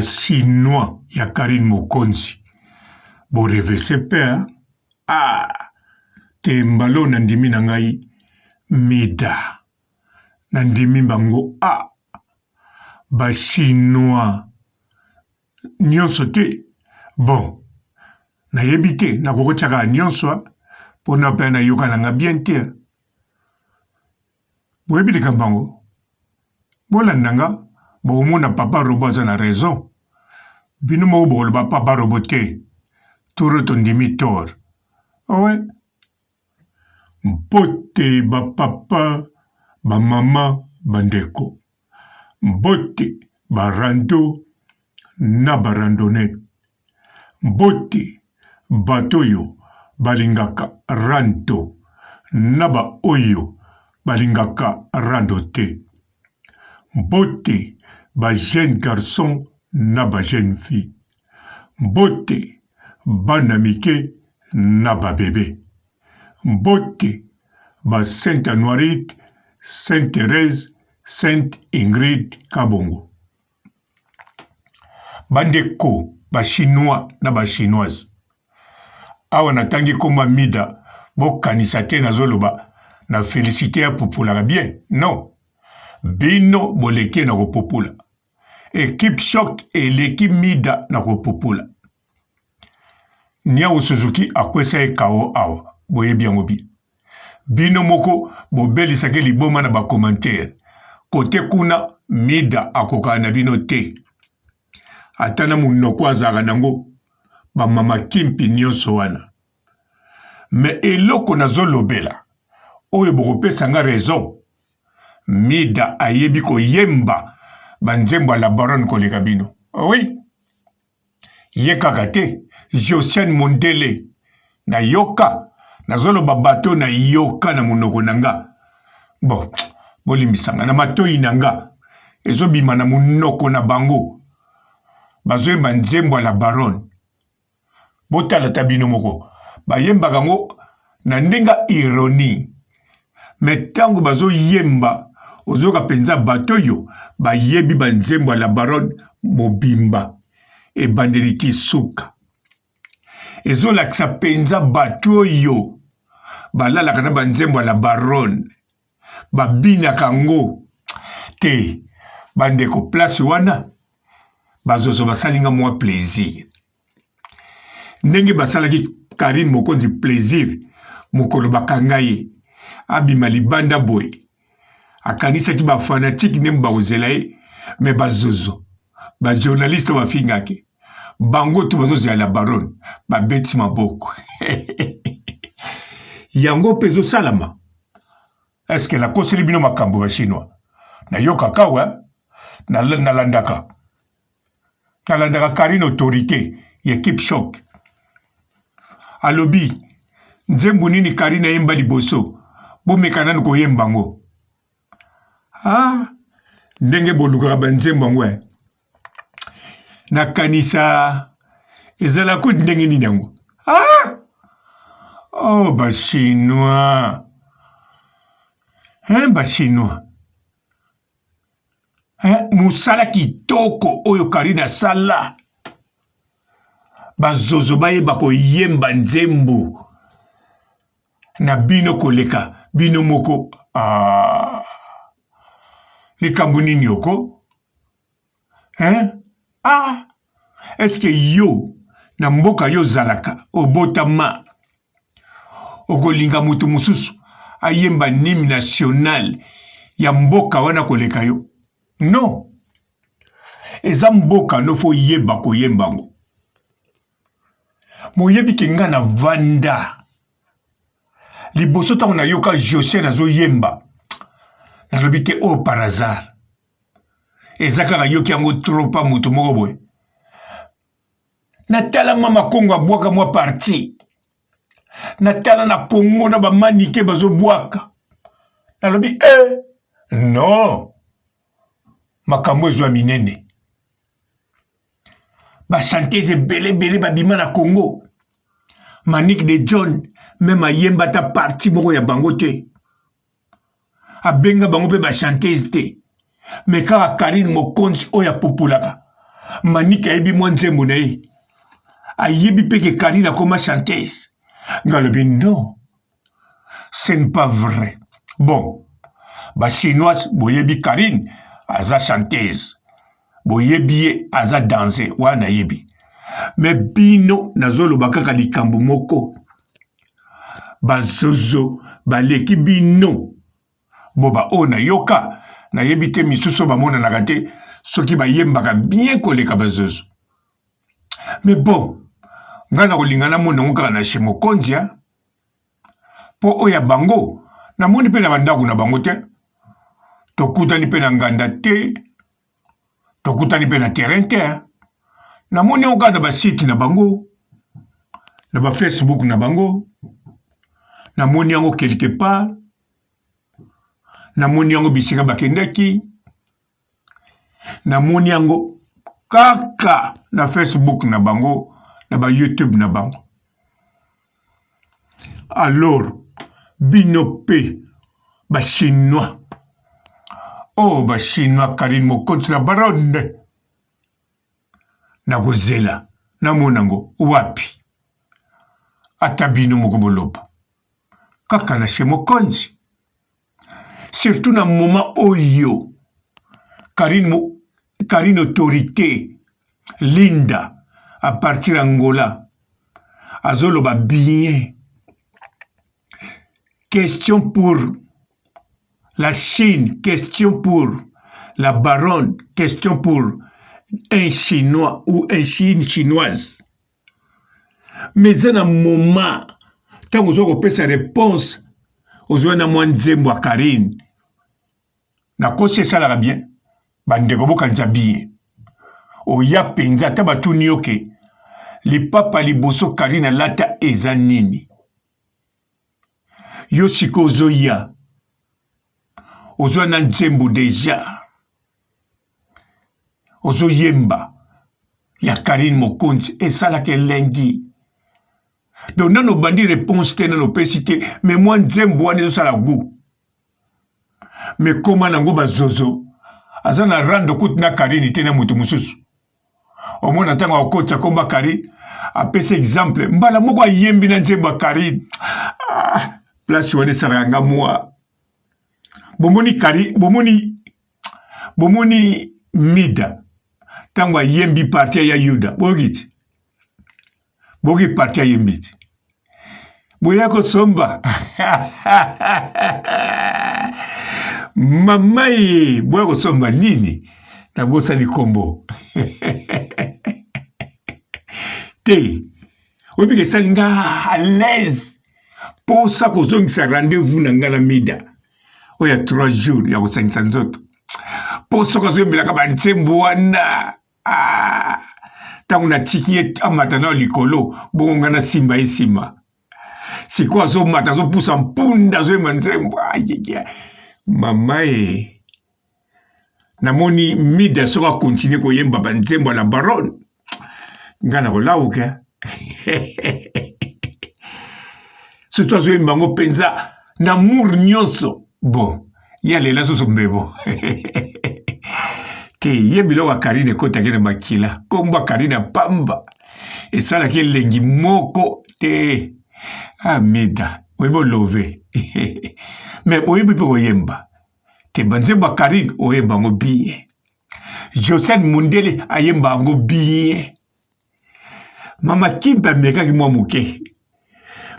Chinois ya Karine Mokonzi borevese pe tembalo nandimi na ngai mida nandimi bango Chinois nyonso te bon nayebi te nakokotaka nyonso mpona mpe nayokananga bien te boyebi likambo yango bolandanga bomona papa robo aza na raison bino moko bokoloba papa robo te toro tondimi tor owe mbote bapapa bamama bandeko mbote barando na barandonete mbote bato oyo balingaka rando na baoyo balingaka rando te mbote ba jeune garçon na ba jeune fille mbote bana mike na ba bébé mbote ba Sainte Anoirite, Sainte Thérèse, Sainte Ingrid Kabongo bandeko ba chinois na ba chinoise awa natangi koma mida bokanisa te nazoloba na félicité ya populaka bien non bino boleke na kopopula équipe choc eleki mida na kopopula Niao Suzuki akwesa ekao awa boyebi yango bino moko bobelisaki liboma na bakommentaire kote kuna mida akokaa na bino te ata na munoko azalaka nango bamama kimpi nyonso wana me eloko nazolobela oyo bokopesanga raison mida ayebi koyemba banzembo la baronne koleka bino oui ye kaka te Josiane Mondele na yoka nazoloba bato na yoka na monoko nanga bon bolimbisanga na matoi nanga ezobima na monoko na bango bazoyemba nzembo la baronne botala ta bino moko bayembaka ngo na ndenga ironie me ntango bazoyemba ozoka penza bato oyo bayebi banzembo la baronne mobimba ebandeli ti suka ezolakisa penza bato oyo balalaka na banzembo la baronne babinaka ngo te bandeko place wana bazozo basalinga mwa plaisir ndenge basalaki Karine Mokonzi plaisir mokolo bakanga ye abima libanda boye akanisaki bafanatike nde bakozela ye me bazozo bajournaliste bafingaki bango to bazozela la baronne babeti maboko yango mpe ezosalama eske nakoseli bino makambo bachinois nayokaka wa nalandaka Karine autorité équipe choc alobi nzembo nini Karine ayemba liboso bomeka nanu koyemba ngo ndenge bolukaka banzembo yango nakanisa ezala kodi ndenge nini yango bachinois bachinois musala kitoko oyo Karine asala bazozo bayeba koyemba nzembo na bino koleka bino moko likambo nini yoko eske yo na mboka yo zalaka obotama okolinga mutu mususu ayemba hymne national ya mboka wana koleka yo non eza mboka nofo yeba koyemba ngo moyebi ke nga na vanda liboso ntango nayoka Josiane azoyemba nalobi te par hasard eza kaka yoki yango tropa moto moko boye natala mama Kongo abwaka mwa parti natala na Kongo na bamanike bazobwaka nalobi non makambo ezwa minene bachanteze ebele babima na Kongo Manique de John même ayemba ta parti moko ya bango te abenga bango pe bachanteze te mais kaka Karine Mokonzi oyo apopolaka Manika yebi mwa nzembo na ye. Ayebi peke Karine akoma chanteuse. Ngalobi non. Ce n'est pas vrai. Bon. Ba chinoise boyebi Karine aza chanteuse. Boyebi ye aza danser wana yebi. Mais bino nazoloba kaka likambo moko. Bazozo baleki bino. Boba o na yoka na yebi te misuso bamona na kate soki bayembaka bien koleka bazozo. Mais bon, ngana kolingana mona ngokaka na chez Mokonzi po oya bango na moni pe na bandako na bango te. Tokutani pe na nganda te. Tokutani pe na terrain te. Na moni okada ba site na bango. Na ba Facebook na bango. Na moni yango quelque part. Na moni yango bisika bakendaki. Na moni yango kaka na Facebook na bango. Na ba YouTube na bango. Alors, binope, ba chinois. Oh, ba chinois Karine Mokonzi na baronne. Na gozela, na monango, wapi. Ata bino moko boloba. Kaka na chez Mokonzi. Surtout na moment oyo. Karine autorité. Linda. À partir d'Angola. Azoloba bien. Question pour la Chine, question pour la baronne, question pour un Chinois ou une Chinoise. Mais à un moment, tant que vous avez sa réponse, vous avez un nzembo à Karine. Na kose ça la bien. Bandeko bokanza bien. Oya penza tabatu nyoke. Li papa liboso Karine lata ezanini. Yo siko ozoya. Ozo na nzembo deja. Ozo yemba. Ya Karine Mokonzi. Et ça la ke lengi. Donc nano bandi réponse te nano pesite. Mais moi nzembo wane zo la goût. Mais comment nango bazozo. Azana rando kout na Karine ite na mutu mususu. Au moins natanga okotsa komba Karine. Apese exemple. Mbala moko yembi na nzembo Karine. Ah. Place wane saranga moi. Bomoni Kari, bomoni Mida. Tangwa yembi parti ya Yuda. Bogiti. Bogi parti ya yembi. Boyako somba. Mamaye. Boyako somba nini. Na bosa ni kombo. Te. Obi ke salinga à l'aise. Pour ça qu'on a rendez-vous dans la Mida. Il y a 3 jours, il y a 500 autres. Pour ça qu'on a nzembo wana. Tant a tiki à matana likolo, bon on a simba et sima. C'est quoi ça matazo pousse en punda zo nzembo. Mama namoni Mida so va continuer ko yemba ba nzembo na baronne. Ngana ko lauka. Surtout à Mbango Penza, n'amour nyonso. Bon, il y a les lasso sombebo. Te yebilo wa Karine kota kene makila. Komba Karine pamba. Et ça la kele lengi moko te. Amida. Webo love. Mais oyebi pe oyemba. Te banzemba Karine oyemba ngo biye. Josène Mundele ayemba ngo biye. Mama Kimba meka ki mwa muke.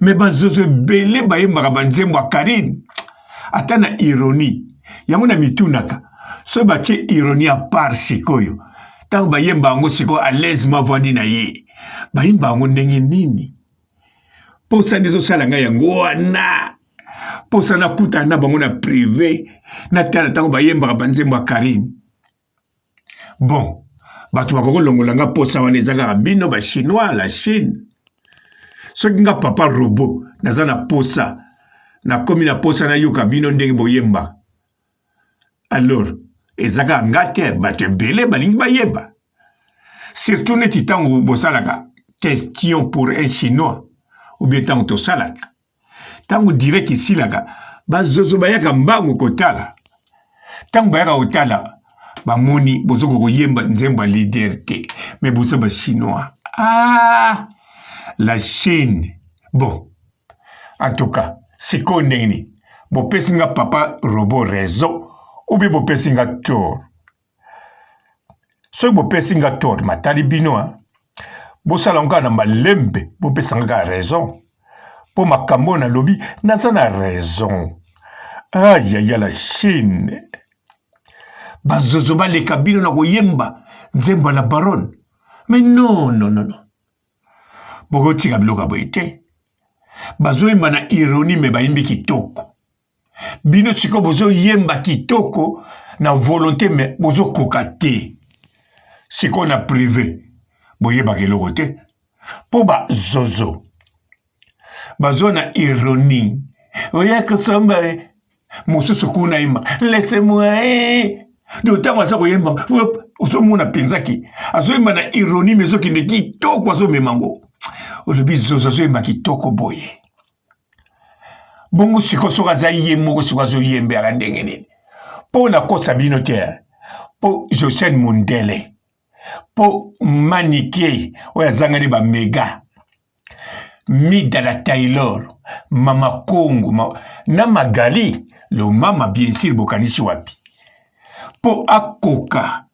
Mais bazozo belé bayemba banzembo a Karine. Atana ironie. Yamuna mitunaka. So bache ironie à part sikoyo. Tant bayemba ngo siko à l'aise ma vandi na ye. Bayemba ngo ndenge nini. Posa ndizo salanga yango wana. Posa na kuta na bango na privé. Na tala tango bayemba banzembo a Karine. Bon. Batu bakoko longolanga posa wana ezaka bino ba chinois la Chine. Soki nga papa robot naza na posa na komi na posa na yoka bino ndenge boyemba. Alors ezaka ngate bato ebele balingi bayeba. Surtout neti tango bosalaka question pour un chinois ou bien tango tosalaka. Tango direct isilaka bazozo bayaka mbango kotala. Tango bayaka otala bamoni bozoko koyemba nzembo leader te mais boza ba chinois. Ah, la Chine. Bon, en tout cas, c'est qu'on est bo pesinga papa robot raison ou bien bo pesinga tort. So bo pesinga tort matali bino bo salonga na malembe bo pesanga raison. Po makambo na lobi naza na raison. Aïe aïe la Chine. Bazozo baleka bino na koyemba nzembo la baronne. Mais non. Boko tika biloka boite. Bazoyemba na ironie me bayimbi kitoko. Bino siko bozo yemba kitoko na volonté me bozo kokate. Siko na privé. Boyeba keloko te. Po ba zozo. Bazo na ironie. Oya kasamba mosusu kuna imba. Laissez-moi d'autant waza koyemba. Ozo mona penzaki. Azo yemba na ironie mezo kinde kitoko azo memango. Olobi zozo yemba kitoko boye. Bongo siko soka za yemoko siko zo yembe ala ndenge nini. Po na kosa bino te. Po Josène Mundele. Po Maniké. Oya zangani ba mega. Mida la Taylor. Mama Congo. Na Magali. Le mama bien sûr bokanisi wapi. Po akoka.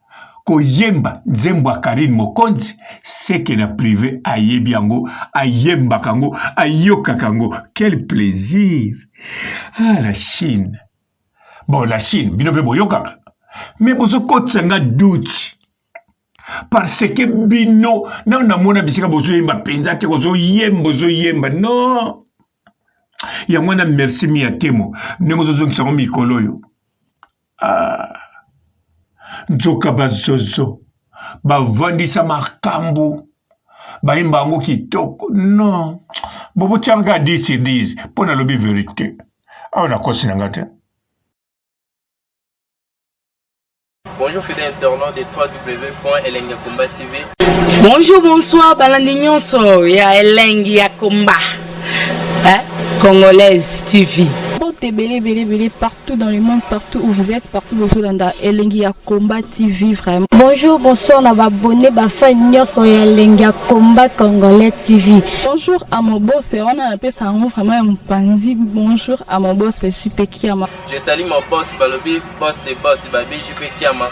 Ko yemba nzembo a Karine Mokonzi. Seke na privé ayebi yango. Ayemba kango. Ayoka kango. Quel plaisir. Ah, la Chine. Bon, la Chine, bino pe boyoka. Mais bozo kotsenga doute. Parce que bino, na mona bisika bozo yemba penza te bozo yemba. Non. Ya mwana merci mi atemo. Nemo zozo nsango mikolo yo. Ah. Nzoka bazozo. Bavandisa makambo. Baimba ango kitoko. Non. Bobo changa disi. Pona lobi vérité. Ah, on a quoi sinangate? Bonjour fidèles internautes de www.elengiakomba TV. Bonjour, bonsoir, balandignon so, ya Elengia Komba. Congolaise TV. Belé partout dans le monde, partout où vous êtes, partout où vous êtes, Elengia Komba TV vraiment. Bonjour, bonsoir, on a abonné fan sur Elengia Komba Congolais TV. Bonjour à mon boss, on a appelé ça vraiment un pandi. Bonjour à mon boss, JP Kiama. Je salue mon boss Balobi, boss des boss Babi, JP Kiama.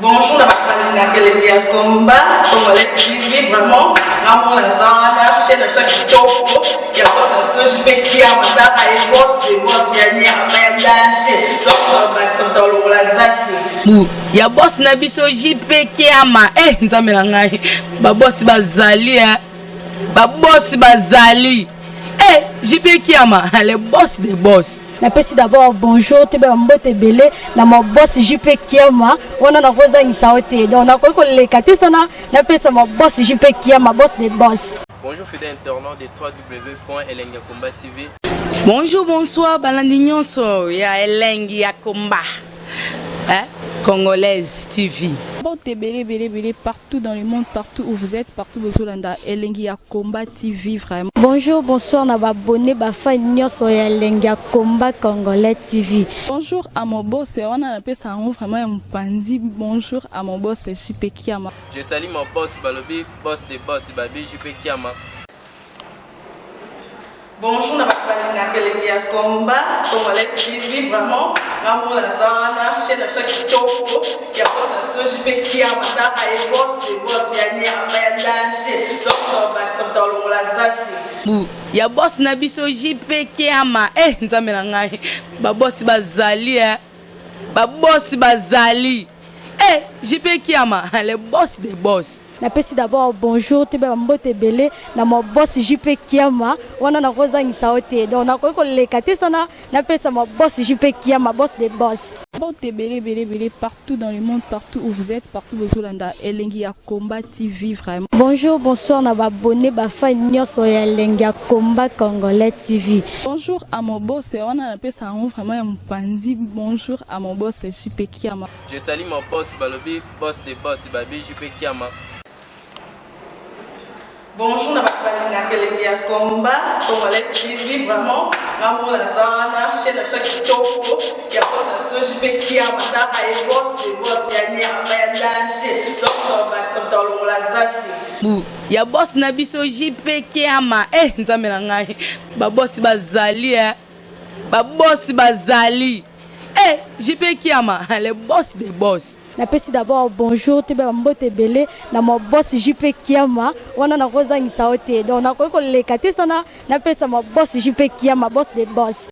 Bonjour, à Elengia Komba Congolais TV vraiment. Ramon Lazana, chaîne de chaque topo, il y a pas de JP Kiama, et boss des boss, il y a un danger. Donc, Maxime Tolo Lazaki. Il y a boss Nabiso JP Kiama. Nzambe na ngai. Ba boss bazali ba boss bazali. JP Kiama, le boss des boss. Napesi d'abord bonjour, te ba mbote belé na mo boss JP Kiama, wana na koza ngisaote. Donc na ko le katisana, napesa mo boss JP Kiama, boss des boss. Bonjour fidèles internautes de www.elengiakomba TV. Bonjour, bonsoir, balandignon so, ya Elengia Komba. Congolaise TV. Belé partout dans le monde, partout où vous êtes, partout où vous êtes, Elengia Komba TV vraiment. Bonjour, bonsoir, on a abonné fan sur Elengia Komba Congolais TV. Bonjour à mon boss, on a appelé ça vraiment un pandi. Bonjour à mon boss, JP Kiama. Je salue mon boss Balobi, boss des boss Babi, JP Kiama. Bonjour, on a Elengia Komba Congolais TV vraiment. Ramon Lazana, chaîne de chaque topo, il y a pas de JP Kiama, et boss des boss, il y a un danger. Donc, Maxime Tolo Lazaki. Il y a boss Nabiso JP Kiama. Nzambe na ngai. Ba boss bazali ba boss bazali. JP Kiama, le boss des boss. Napesi d'abord bonjour, te ba mbote belé na mo boss JP Kiama, wana na koza ngisaote. Donc na ko le katisana, napesa mo boss JP Kiama, boss des boss. Belé partout dans le monde, partout où vous êtes, partout où vous êtes, Elengia Komba TV vraiment. Bonjour, bonsoir, on a abonné fan sur Elengia Komba Congolais TV. Bonjour à mon boss, on a appelé ça vraiment un pandi. Bonjour à mon boss, JP Kiama. Je salue mon boss Balobi, boss des boss Babi, JP Kiama. Bonjour, à Elengia Komba Congolais TV vraiment. Ramon Lazana, chaîne de chaque topo, il y a pas de na biso JP Kiama taka e boss de boss ya nyama ya danger donc bakisa mtalongola zaki bu ya boss na biso JP Kiama nzambe na ngai ba boss bazali ba boss bazali JP Kiama les boss des boss. Napesi d'abord bonjour te ba mbote belé na mo boss JP Kiama wana na kozangisa ote donc na ko lekate sana napesa mo boss JP Kiama boss des boss.